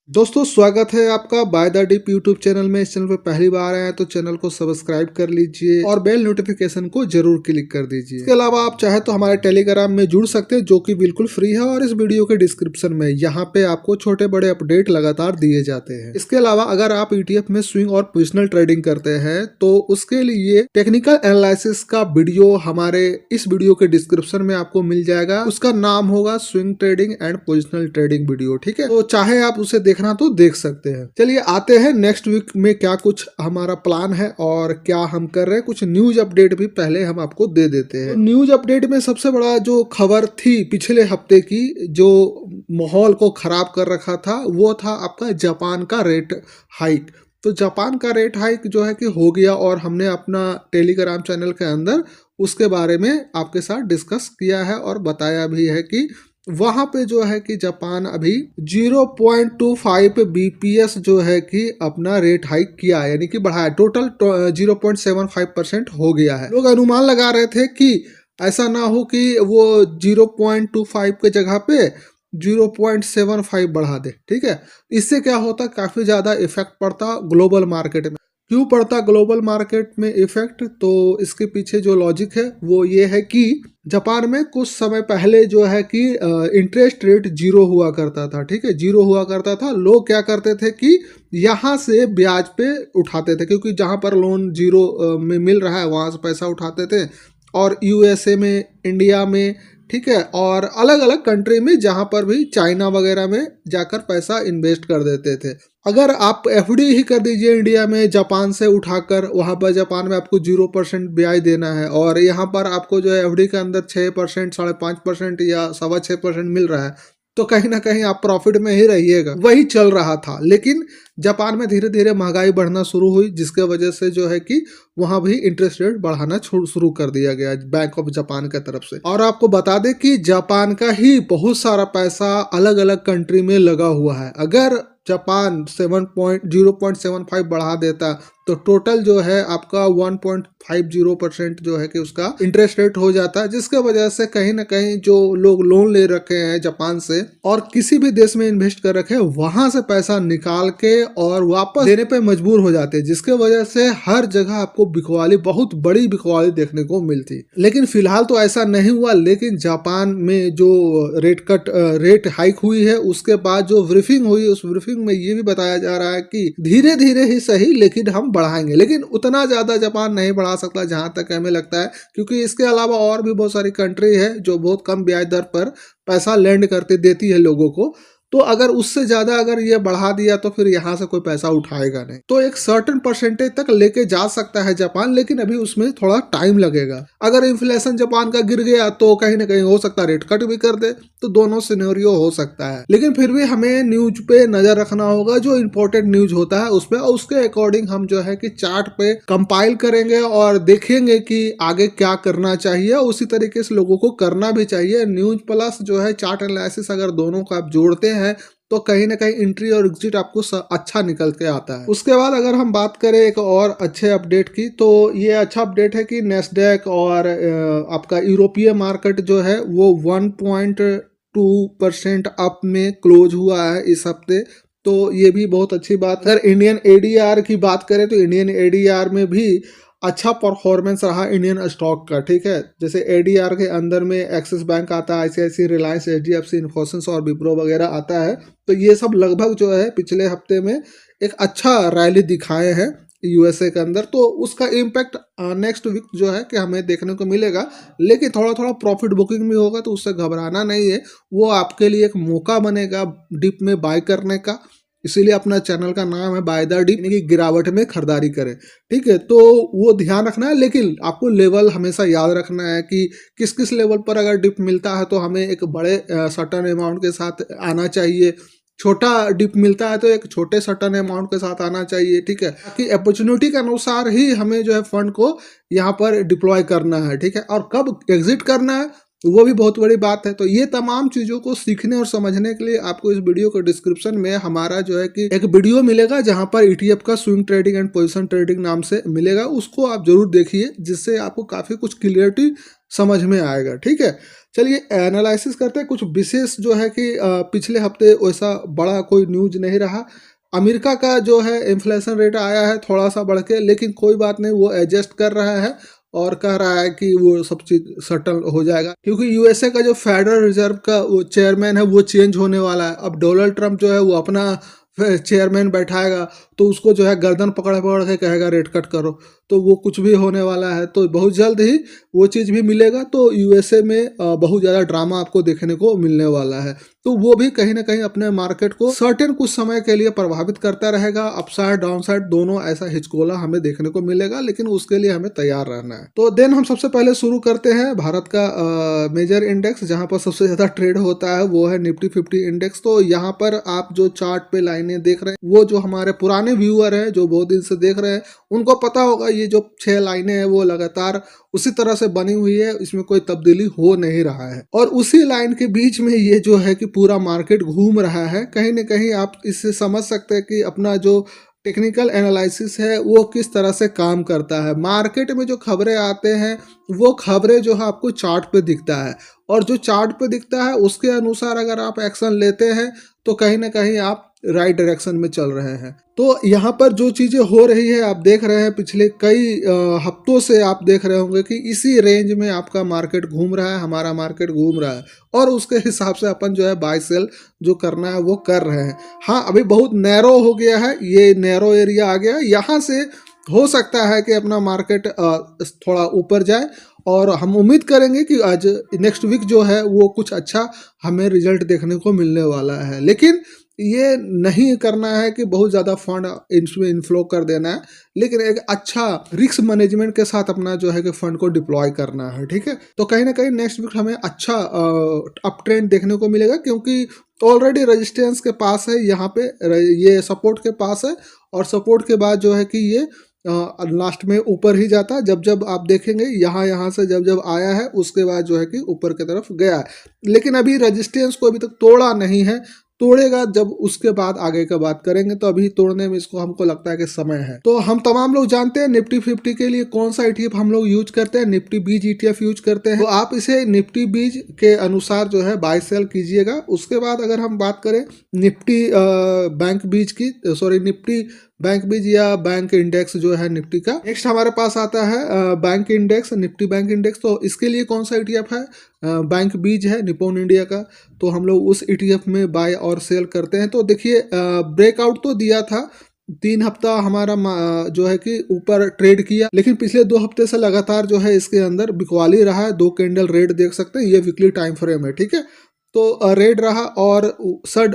दोस्तों स्वागत है आपका by the deep YouTube channel में। इस चैनल पे पहली बार आए हैं तो चैनल को सब्सक्राइब कर लीजिए और बेल नोटिफिकेशन को जरूर क्लिक कर दीजिए। इसके अलावा आप चाहे तो हमारे टेलीग्राम में जुड़ सकते हैं जो कि बिल्कुल फ्री है और इस वीडियो के डिस्क्रिप्शन में यहाँ पे आपको छोटे बड़े अपडेट लगातार दिए जाते हैं। इसके अलावा अगर आप ETF में स्विंग और पोजिशनल ट्रेडिंग करते हैं तो उसके लिए टेक्निकल एनालिसिस का वीडियो हमारे इस वीडियो के डिस्क्रिप्शन में आपको मिल जाएगा। उसका नाम होगा swing trading and positional trading video. ठीक है, तो चाहे आप उसे देखना तो देख सकते हैं। चलिए आते हैं नेक्स्ट वीक में क्या कुछ हमारा प्लान है और क्या हम कर रहे हैं। कुछ न्यूज अपडेट भी पहले हम आपको दे देते हैं। तो न्यूज अपडेट में सबसे बड़ा जो खबर थी पिछले हफ्ते की, जो माहौल को खराब कर रखा था, वो था आपका जापान का रेट हाइक। तो जापान का रेट हाइक जो है कि हो गया और हमने अपना टेलीग्राम चैनल के अंदर उसके बारे में आपके साथ डिस्कस किया है और बताया भी है कि वहाँ पे जो है कि जापान अभी 0.25 BPS जो है कि अपना रेट हाइक किया है, यानी कि बढ़ाया। टोटल 0.75% हो गया है। लोग अनुमान लगा रहे थे कि ऐसा ना हो कि वो 0.25 के जगह पे 0.75 बढ़ा दे। ठीक है, इससे क्या होता, काफी ज्यादा इफेक्ट पड़ता ग्लोबल मार्केट में। क्यों पड़ता ग्लोबल मार्केट में इफेक्ट? तो इसके पीछे जो लॉजिक है वो ये है कि जापान में कुछ समय पहले जो है कि इंटरेस्ट रेट जीरो हुआ करता था। ठीक है, जीरो हुआ करता था। लोग क्या करते थे कि यहाँ से ब्याज पे उठाते थे, क्योंकि जहाँ पर लोन जीरो में मिल रहा है वहाँ से पैसा उठाते थे। और USA में, इंडिया में, ठीक है, और अलग अलग कंट्री में, जहाँ पर भी चाइना वगैरह में जाकर पैसा इन्वेस्ट कर देते थे। अगर आप FD ही कर दीजिए इंडिया में जापान से उठाकर, वहाँ पर जापान में आपको 0% ब्याज देना है और यहाँ पर आपको जो है FD के अंदर 6%, 5.5% या 6.25% मिल रहा है, तो कहीं ना कहीं आप प्रॉफिट में ही रहिएगा। वही चल रहा था। लेकिन जापान में धीरे धीरे महंगाई बढ़ना शुरू हुई, जिसके वजह से जो है कि वहां भी इंटरेस्ट रेट बढ़ाना शुरू कर दिया गया बैंक ऑफ जापान की तरफ से। और आपको बता दें कि जापान का ही बहुत सारा पैसा अलग अलग कंट्री में लगा हुआ है। अगर जापान 0.75 बढ़ा देता तो टोटल जो है आपका 1.50% जो है कि उसका इंटरेस्ट रेट हो जाता है, जिसके वजह से कहीं ना कहीं जो लोग लोन ले रखे हैं जापान से और किसी भी देश में इन्वेस्ट कर रखे हैं, वहां से पैसा निकाल के और वापस देने पे मजबूर हो जाते हैं, जिसके वजह से हर जगह आपको बिकवाली, बहुत बड़ी बिकवाली देखने को मिलती। लेकिन फिलहाल तो ऐसा नहीं हुआ। लेकिन जापान में जो रेट हाइक हुई है, उसके बाद जो ब्रीफिंग हुई, उस ब्रीफिंग में ये भी बताया जा रहा है कि धीरे धीरे ही सही लेकिन हम बढ़ाएंगे। लेकिन उतना ज्यादा जापान नहीं बढ़ा सकता जहां तक हमें लगता है, क्योंकि इसके अलावा और भी बहुत सारी कंट्री है जो बहुत कम ब्याज दर पर पैसा लैंड करते देती है लोगों को। तो अगर उससे ज्यादा अगर ये बढ़ा दिया तो फिर यहाँ से कोई पैसा उठाएगा नहीं। तो एक सर्टेन परसेंटेज तक लेके जा सकता है जापान, लेकिन अभी उसमें थोड़ा टाइम लगेगा। अगर इन्फ्लेशन जापान का गिर गया तो कहीं ना कहीं हो सकता है रेट कट भी कर दे, तो दोनों सिनेरियो हो सकता है। लेकिन फिर भी हमें न्यूज पे नजर रखना होगा, जो इंपॉर्टेंट न्यूज होता है उस पर, और उसके अकॉर्डिंग हम जो है कि चार्ट पे कंपाइल करेंगे और देखेंगे कि आगे क्या करना चाहिए। उसी तरीके से लोगों को करना भी चाहिए। न्यूज प्लस जो है चार्ट एनालिसिस, अगर दोनों को आप जोड़ते हैं तो कहीं ना कहीं एंट्री और एग्जिट आपको अच्छा निकल के आता है। उसके बाद अगर हम बात करें एक और अच्छे अपडेट की, तो ये अच्छा अपडेट है कि नेस्डैक और आपका यूरोपीय मार्केट जो है वो 1.2% अप में क्लोज हुआ है इस हफ्ते। तो ये भी बहुत अच्छी बात है। अगर इंडियन ADR की बात करें तो इंडियन ADR में भी अच्छा परफॉर्मेंस रहा इंडियन स्टॉक का। ठीक है, जैसे ADR के अंदर में एक्सिस बैंक आता है, ICICI, रिलायंस, HDFC, इन्फोसिस और विप्रो वगैरह आता है। तो ये सब लगभग जो है पिछले हफ्ते में एक अच्छा रैली दिखाए हैं USA के अंदर। तो उसका इम्पैक्ट नेक्स्ट वीक जो है कि हमें देखने को मिलेगा। लेकिन थोड़ा थोड़ा प्रॉफिट बुकिंग भी होगा, तो उससे घबराना नहीं है। वो आपके लिए एक मौका बनेगा डिप में बाय करने का। इसीलिए अपना चैनल का नाम है बाय द डिप, यानी कि गिरावट में खरीदारी करें। ठीक है, तो वो ध्यान रखना है। लेकिन आपको लेवल हमेशा याद रखना है कि किस किस लेवल पर अगर डिप मिलता है तो हमें एक बड़े सर्टन अमाउंट के साथ आना चाहिए। छोटा डिप मिलता है तो एक छोटे सर्टन अमाउंट के साथ आना चाहिए। ठीक है, कि अपॉर्चुनिटी के अनुसार ही हमें जो है फंड को यहाँ पर डिप्लॉय करना है। ठीक है, और कब एग्जिट करना है वो भी बहुत बड़ी बात है। तो ये तमाम चीज़ों को सीखने और समझने के लिए आपको इस वीडियो के डिस्क्रिप्शन में हमारा जो है कि एक वीडियो मिलेगा, जहां पर ETF का swing trading and position trading नाम से मिलेगा। उसको आप जरूर देखिए, जिससे आपको काफ़ी कुछ क्लियरिटी समझ में आएगा। ठीक है, चलिए एनालिसिस करते हैं। कुछ विशेष जो है कि पिछले हफ्ते वैसा बड़ा कोई न्यूज नहीं रहा। अमेरिका का जो है इन्फ्लेशन रेट आया है थोड़ा सा बढ़ के, लेकिन कोई बात नहीं, वो एडजस्ट कर रहा है और कह रहा है कि वो सब चीज सेटल हो जाएगा, क्योंकि यूएसए का जो फेडरल रिजर्व का वो चेयरमैन है वो चेंज होने वाला है। अब डोनाल्ड ट्रंप जो है वो अपना चेयरमैन बैठाएगा तो उसको जो है गर्दन पकड़ पकड़ के कहेगा रेट कट करो, तो वो कुछ भी होने वाला है। तो बहुत जल्द ही वो चीज़ भी मिलेगा। तो यूएसए में बहुत ज़्यादा ड्रामा आपको देखने को मिलने वाला है। तो वो भी कहीं ना कहीं अपने मार्केट को सर्टेन कुछ समय के लिए प्रभावित करता रहेगा। अपसाइड डाउनसाइड दोनों ऐसा हिचकोला हमें देखने को मिलेगा, लेकिन उसके लिए हमें तैयार रहना है। तो देन हम सबसे पहले शुरू करते हैं भारत का मेजर इंडेक्स, जहाँ पर सबसे ज़्यादा ट्रेड होता है वो है निफ्टी 50 इंडेक्स। तो यहाँ पर आप जो चार्ट पे लाइनें देख रहे हैं, वो जो हमारे पुराने व्यूअर हैं जो बहुत दिन से देख रहे हैं उनको पता होगा, ये जो 6 लाइनें हैं वो लगातार उसी तरह से बनी हुई है, इसमें कोई तब्दीली हो नहीं रहा है। और उसी लाइन के बीच में ये जो है कि पूरा मार्केट घूम रहा है। कहीं ना कहीं आप इससे समझ सकते हैं कि अपना जो टेक्निकल एनालिसिस है वो किस तरह से काम करता है। मार्केट में जो खबरें आते हैं वो खबरें जो है आपको चार्ट पे दिखता है, और जो चार्ट पे दिखता है उसके अनुसार अगर आप एक्शन लेते हैं तो कहीं ना कहीं आप राइट डायरेक्शन में चल रहे हैं। तो यहाँ पर जो चीज़ें हो रही है आप देख रहे हैं, पिछले कई हफ्तों से आप देख रहे होंगे कि इसी रेंज में आपका मार्केट घूम रहा है, हमारा मार्केट घूम रहा है, और उसके हिसाब से अपन जो है बाय सेल जो करना है वो कर रहे हैं। हाँ, अभी बहुत नैरो हो गया है, ये नैरो एरिया आ गया, यहाँ से हो सकता है कि अपना मार्केट थोड़ा ऊपर जाए, और हम उम्मीद करेंगे कि आज नेक्स्ट वीक जो है वो कुछ अच्छा हमें रिजल्ट देखने को मिलने वाला है। लेकिन ये नहीं करना है कि बहुत ज़्यादा फंड इसमें इनफ्लो कर देना है, लेकिन एक अच्छा रिस्क मैनेजमेंट के साथ अपना जो है कि फंड को डिप्लॉय करना है। ठीक है, तो कहीं ना कहीं नेक्स्ट वीक हमें अच्छा अप ट्रेंड देखने को मिलेगा, क्योंकि ऑलरेडी रेजिस्टेंस के पास है, यहाँ पे ये सपोर्ट के पास है, और सपोर्ट के बाद जो है कि ये लास्ट में ऊपर ही जाता है। जब जब आप देखेंगे यहाँ से जब जब आया है उसके बाद जो है कि ऊपर की तरफ गया है, लेकिन अभी रेजिस्टेंस को अभी तक तोड़ा नहीं है। तोड़ेगा जब, उसके बाद आगे का बात करेंगे। तो अभी तोड़ने में इसको हमको लगता है कि समय है। तो हम तमाम लोग जानते हैं निफ्टी 50 के लिए कौन सा ETF हम लोग यूज करते हैं, निफ्टी बीज ETF यूज करते हैं। तो आप इसे निफ्टी बीज के अनुसार जो है बाय सेल कीजिएगा। उसके बाद अगर हम बात करें निफ्टी बैंक बीज की, सॉरी निफ्टी बैंक बीज या बैंक इंडेक्स जो है निफ्टी का, नेक्स्ट हमारे पास आता है bank index, Nifty bank index. तो इसके लिए कौन सा ETF है, बैंक बीज है निप्पॉन इंडिया का। तो हम लोग उस ETF में बाय और सेल करते हैं। तो देखिए ब्रेकआउट तो दिया था, 3 हफ्ता हमारा जो है कि ऊपर ट्रेड किया, लेकिन पिछले 2 हफ्ते से लगातार जो है इसके अंदर बिकवाली रहा है। 2 कैंडल रेड देख सकते हैं, ये वीकली टाइम फ्रेम है। ठीक है, तो रेड रहा और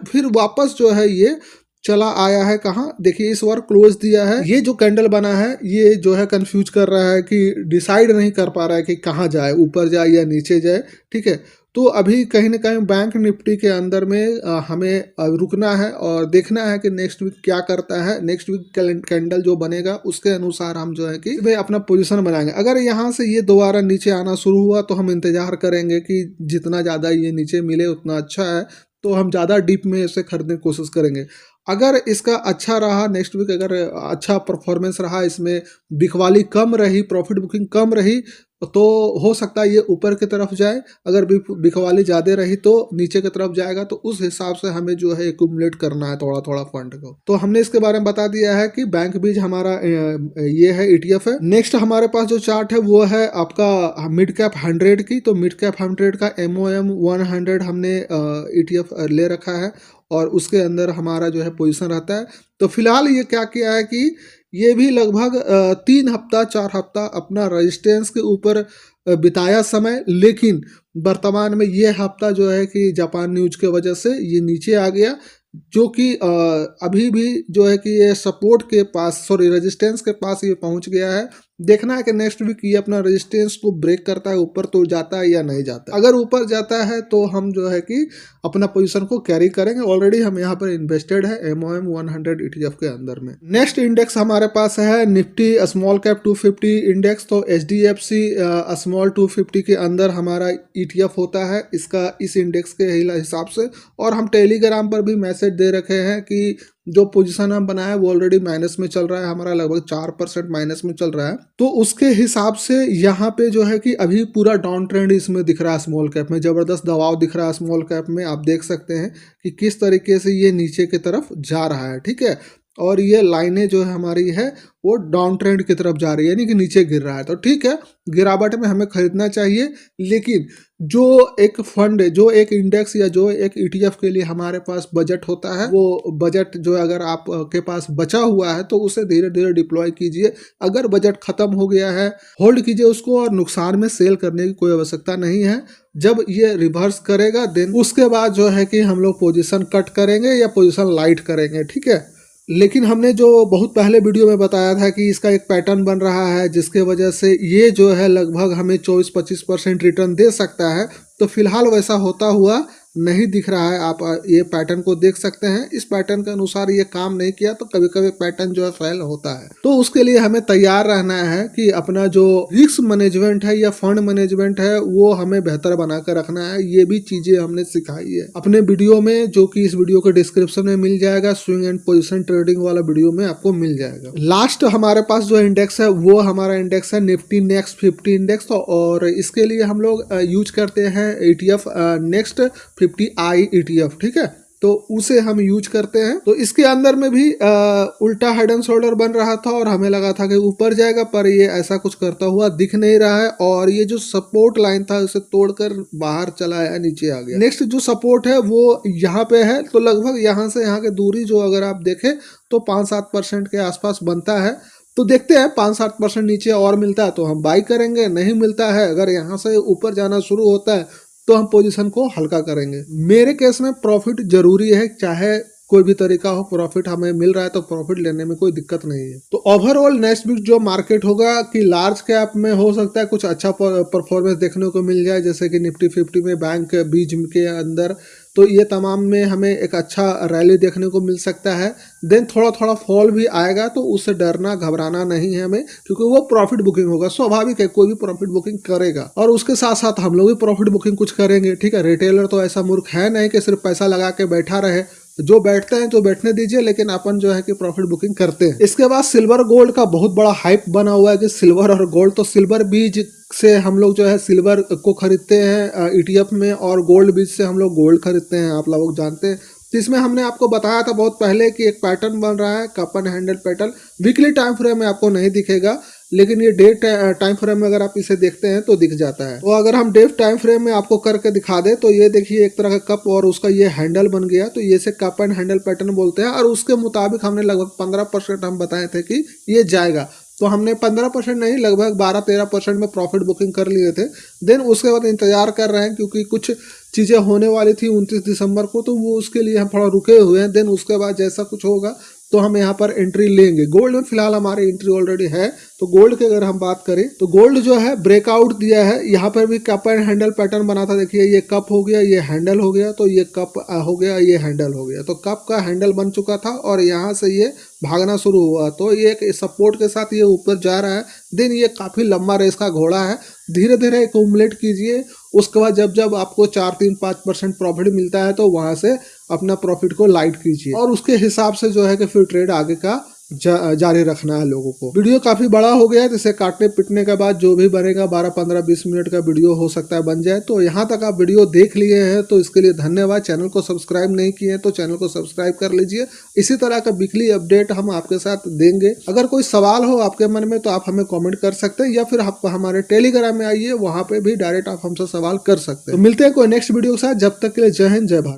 फिर वापस जो है ये चला आया है कहाँ, देखिए इस बार क्लोज दिया है। ये जो कैंडल बना है ये जो है कंफ्यूज कर रहा है कि डिसाइड नहीं कर पा रहा है कि कहाँ जाए, ऊपर जाए या नीचे जाए। ठीक है, तो अभी कहीं ना कहीं बैंक निफ्टी के अंदर में हमें रुकना है और देखना है कि नेक्स्ट वीक क्या करता है। नेक्स्ट वीक कैंडल जो बनेगा उसके अनुसार हम जो है कि भाई अपना पोजीशन बनाएंगे। अगर यहाँ से ये दोबारा नीचे आना शुरू हुआ तो हम इंतजार करेंगे कि जितना ज़्यादा ये नीचे मिले उतना अच्छा है, तो हम ज़्यादा डीप में इसे खरीदने की कोशिश करेंगे। अगर इसका अच्छा रहा नेक्स्ट वीक, अगर अच्छा परफॉर्मेंस रहा, इसमें बिकवाली कम रही, प्रॉफिट बुकिंग कम रही, तो हो सकता है ये ऊपर की तरफ जाए। अगर बिकवाली ज़्यादा रही तो नीचे की तरफ जाएगा। तो उस हिसाब से हमें जो है एक्यूमुलेट करना है थोड़ा थोड़ा फंड को। तो हमने इसके बारे में बता दिया है कि बैंक बीज हमारा ये है ETF है। नेक्स्ट हमारे पास जो चार्ट है वो है आपका मिड कैप 100 की। तो मिड कैप 100 का MOM 100 हमने ETF ले रखा है, और उसके अंदर हमारा जो है पोजीशन रहता है। तो फिलहाल ये क्या किया है कि ये भी लगभग 3 हफ्ता 4 हफ्ता अपना रेजिस्टेंस के ऊपर बिताया समय, लेकिन वर्तमान में ये हफ्ता जो है कि जापान न्यूज के वजह से ये नीचे आ गया, जो कि अभी भी जो है कि ये सपोर्ट के पास, सॉरी रेजिस्टेंस के पास ये पहुंच गया है। देखना है कि नेक्स्ट वीक ये अपना रेजिस्टेंस को ब्रेक करता है, ऊपर तो जाता है या नहीं जाता। अगर ऊपर जाता है तो हम जो है कि अपना पोजीशन को कैरी करेंगे। ऑलरेडी हम यहाँ पर इन्वेस्टेड है MOM 100 ETF के अंदर में। नेक्स्ट इंडेक्स हमारे पास है निफ्टी स्मॉल कैप 250 इंडेक्स। तो HDFC स्मॉल 250 के अंदर हमारा ETF होता है, इसका इस इंडेक्स के हिसाब से। और हम टेलीग्राम पर भी मैसेज दे रखे हैं कि जो पोजीशन हम बनाया वो ऑलरेडी माइनस में चल रहा है, हमारा लगभग 4% माइनस में चल रहा है। तो उसके हिसाब से यहाँ पे जो है कि अभी पूरा डाउन ट्रेंड इसमें दिख रहा है। स्मॉल कैप में जबरदस्त दबाव दिख रहा है। स्मॉल कैप में आप देख सकते हैं कि किस तरीके से ये नीचे की तरफ जा रहा है, ठीक है। और ये लाइनें जो है हमारी है वो डाउन ट्रेंड की तरफ जा रही है, यानी कि नीचे गिर रहा है। तो ठीक है, गिरावट में हमें खरीदना चाहिए, लेकिन जो एक फंड, जो एक इंडेक्स या जो एक ईटीएफ के लिए हमारे पास बजट होता है, वो बजट जो अगर आपके पास बचा हुआ है तो उसे धीरे धीरे डिप्लॉय कीजिए। अगर बजट खत्म हो गया है, होल्ड कीजिए उसको, और नुकसान में सेल करने की कोई आवश्यकता नहीं है। जब ये रिवर्स करेगा देन उसके बाद जो है कि हम लोग पोजीशन कट करेंगे या पोजीशन लाइट करेंगे, ठीक है। लेकिन हमने जो बहुत पहले वीडियो में बताया था कि इसका एक पैटर्न बन रहा है जिसके वजह से ये जो है लगभग हमें 24-25% रिटर्न दे सकता है, तो फिलहाल वैसा होता हुआ नहीं दिख रहा है। आप ये पैटर्न को देख सकते हैं, इस पैटर्न के अनुसार ये काम नहीं किया तो कभी कभी पैटर्न जो है फेल होता है। तो उसके लिए हमें तैयार रहना है कि अपना जो रिस्क मैनेजमेंट है या फंड मैनेजमेंट है वो हमें बेहतर बनाकर रखना है। ये भी चीजें हमने सिखाई है अपने वीडियो में, जो कि इस वीडियो के डिस्क्रिप्शन में मिल जाएगा। स्विंग एंड पोजिशन ट्रेडिंग वाला वीडियो में आपको मिल जाएगा। लास्ट हमारे पास जो इंडेक्स है वो हमारा इंडेक्स है निफ्टी नेक्स्ट 50 इंडेक्स, और इसके लिए हम लोग यूज करते हैं ETF नेक्स्ट 50i ETF, ठीक है। तो उसे हम यूज करते हैं। तो इसके अंदर में भी उल्टा हेड एंड शोल्डर बन रहा था और हमें लगा था कि ऊपर जाएगा, पर ये ऐसा कुछ करता हुआ दिख नहीं रहा है, और ये जो सपोर्ट लाइन था उसे तोड़कर बाहर चला आया, नीचे आ गया। नेक्स्ट जो सपोर्ट है वो यहाँ पे है, तो लगभग यहाँ से यहाँ की दूरी जो अगर आप देखें तो 5-7% के आसपास बनता है। तो देखते हैं 5-7% नीचे और मिलता है तो हम बाई करेंगे, नहीं मिलता है, अगर यहाँ से ऊपर जाना शुरू होता है तो हम पोजीशन को हल्का करेंगे। मेरे केस में प्रॉफिट जरूरी है, चाहे कोई भी तरीका हो, प्रॉफिट हमें मिल रहा है तो प्रॉफिट लेने में कोई दिक्कत नहीं है। तो ओवरऑल नेक्स्ट वीक जो मार्केट होगा कि लार्ज कैप में हो सकता है कुछ अच्छा परफॉर्मेंस देखने को मिल जाए, जैसे कि निफ्टी 50 में, बैंक बीज के अंदर, तो ये तमाम में हमें एक अच्छा रैली देखने को मिल सकता है। देन थोड़ा थोड़ा फॉल भी आएगा, तो उससे डरना घबराना नहीं है हमें, क्योंकि वो प्रॉफिट बुकिंग होगा। स्वाभाविक है, कोई भी प्रॉफिट बुकिंग करेगा, और उसके साथ साथ हम लोग भी प्रॉफिट बुकिंग कुछ करेंगे, ठीक है। रिटेलर तो ऐसा मूर्ख है नहीं कि सिर्फ पैसा लगा के बैठा रहे। जो बैठते हैं तो बैठने दीजिए, लेकिन अपन जो है कि प्रॉफिट बुकिंग करते हैं। इसके बाद सिल्वर गोल्ड का बहुत बड़ा हाइप बना हुआ है कि सिल्वर और गोल्ड, तो सिल्वर बीज से हम लोग जो है सिल्वर को खरीदते हैं ETF में, और गोल्ड बीज से हम लोग गोल्ड खरीदते हैं, आप लोग जानते हैं। तो इसमें हमने आपको बताया था बहुत पहले कि एक पैटर्न बन रहा है, cup and handle pattern. Weekly time frame में आपको नहीं दिखेगा, लेकिन ये डे टाइम फ्रेम में अगर आप इसे देखते हैं तो दिख जाता है। तो अगर हम डे टाइम फ्रेम में आपको करके दिखा दे तो ये देखिए एक तरह का कप और उसका ये हैंडल बन गया, तो ये से कप एंड हैंडल पैटर्न बोलते हैं। और उसके मुताबिक हमने लगभग 15% हम बताए थे कि ये जाएगा, तो हमने 15% नहीं, लगभग 12-13% में प्रॉफिट बुकिंग कर लिए थे। देन उसके बाद इंतजार कर रहे हैं, क्योंकि कुछ चीज़ें होने वाली थी 29 दिसंबर को, तो वो उसके लिए हम थोड़ा रुके हुए हैं। देन उसके बाद जैसा कुछ होगा तो हम यहाँ पर एंट्री लेंगे। गोल्ड में फिलहाल हमारी एंट्री ऑलरेडी है। तो गोल्ड की अगर हम बात करें तो गोल्ड जो है ब्रेकआउट दिया है, यहाँ पर भी कप एंड हैंडल पैटर्न बना था। देखिए ये कप हो गया, ये हैंडल हो गया, तो ये कप हो गया, ये हैंडल हो गया। तो कप का हैंडल बन चुका था और यहाँ से ये भागना शुरू हुआ, तो ये एक सपोर्ट के साथ ये ऊपर जा रहा है। देन ये काफ़ी लंबा रेस का घोड़ा है, धीरे धीरे एक्यूमुलेट कीजिए। उसके बाद जब जब आपको 4-3-5% प्रॉफिट मिलता है तो वहाँ से अपना प्रॉफिट को लाइट कीजिए, और उसके हिसाब से जो है कि फिर ट्रेड आगे का जारी रखना है लोगों को। वीडियो काफी बड़ा हो गया है, जिसे काटने पिटने के बाद जो भी बनेगा 12-15-20 मिनट का वीडियो हो सकता है बन जाए। तो यहाँ तक आप वीडियो देख लिए हैं तो इसके लिए धन्यवाद। चैनल को सब्सक्राइब नहीं किए हैं तो चैनल को सब्सक्राइब कर लीजिए। इसी तरह का वीकली अपडेट हम आपके साथ देंगे। अगर कोई सवाल हो आपके मन में तो आप हमें कॉमेंट कर सकते हैं, या फिर आप हमारे टेलीग्राम में आइए, वहाँ पे भी डायरेक्ट आप हमसे सवाल कर सकते हैं। तो मिलते हैं कोई नेक्स्ट वीडियो के साथ, जब तक के लिए जय हिंद जय भारत।